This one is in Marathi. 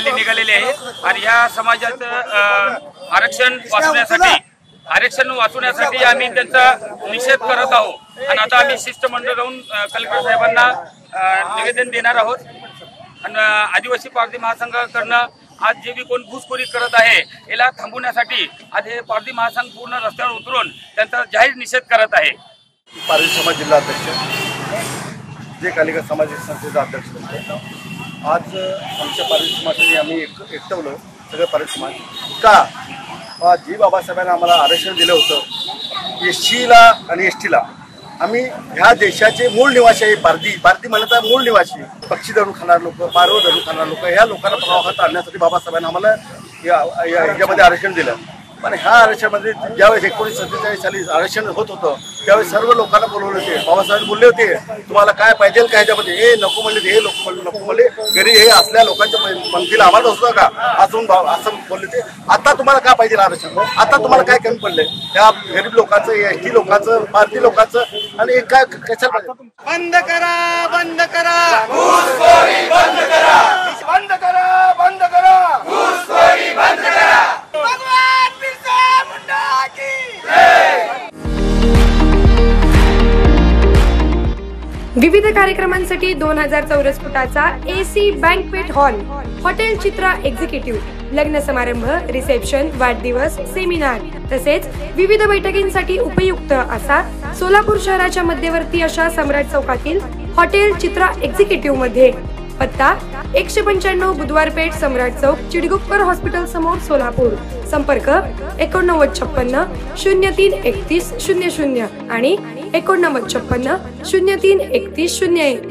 रॅली निघालेली आहे आणि या समाजात आरक्षण वाचवण्यासाठी आम्ही त्यांचा निषेध करत आहोत आणि आता आम्ही शिष्टमंडळ जाऊन कलेक्टर साहेबांना निवेदन देणार आहोत। आणि आदिवासी पारधी महासंघाकडनं आज जे बी कोण घुसखोरी करत आहे याला थांबवण्यासाठी आज हे पारधी महासंघ पूर्ण रस्त्यावर उतरून त्यांचा जाहीर निषेध करत आहे। पारधी समाज जिल्हा अध्यक्ष जे कालिका सामाजिक संस्थेचा अध्यक्ष होते। आज आमच्या पारधी समाजाने आम्ही एकटवलं सगळं पारधी समाज का जी बाबासाहेबांना आम्हाला आरक्षण दिलं होतं SCला आणि STला आम्ही ह्या देशाचे मूळ निवासी आहे। पारधी म्हणत आहे मूळ निवासी पक्षी धरून खाणार लोक पारव धरून खाणार लोक ह्या लोकांना प्रवाहात आणण्यासाठी बाबासाहेबांना आम्हाला ह्याच्यामध्ये आरक्षण दिलं। पण ह्या आरक्षणामध्ये ज्यावेळेस 1947 साली आरक्षण होत होतं त्यावेळेस सर्व लोकांना बोलवले होते। बाबासाहेब बोलले होते तुम्हाला काय पाहिजे का ह्याच्यामध्ये हे नको म्हणले हे लोक नको म्हणले घरी हे असल्या लोकांच्या पंक्तीला आम्हाला होतं का असं बोलले ते। आता तुम्हाला काय पाहिजे आरक्षण आता तुम्हाला काय कमी पडले त्या गरीब लोकांचं ST लोकांचं पारधी लोकांचं आणि काय कशाला बंद करा बंद करा घुसखोरी बंद करा बंद करा बंद करा घुसखोरी बंद करा। भगवान बिरसा मुंडा की विविध कार्यक्रमांसाठी 2000 चौरस फुटाचा AC बँकवेट हॉल, हॉटेल चित्रा एक्झिक्युटिव्ह, लग्न समारंभ, रिसेप्शन, वाढदिवस, सेमिनार तसेच विविध बैठकींसाठी उपयुक्त असा सोलापूर शहराच्या मध्यवर्ती अशा सम्राट चौकातील हॉटेल चित्रा एक्झिक्युटिव्ह मध्ये पत्ता 195 बुधवार पेठ, सम्राट चौक, चिडगुप्कर हॉस्पिटल समोर, सोलापूर। संपर्क 8956 03 31 00 आणि 8956 03 31 01।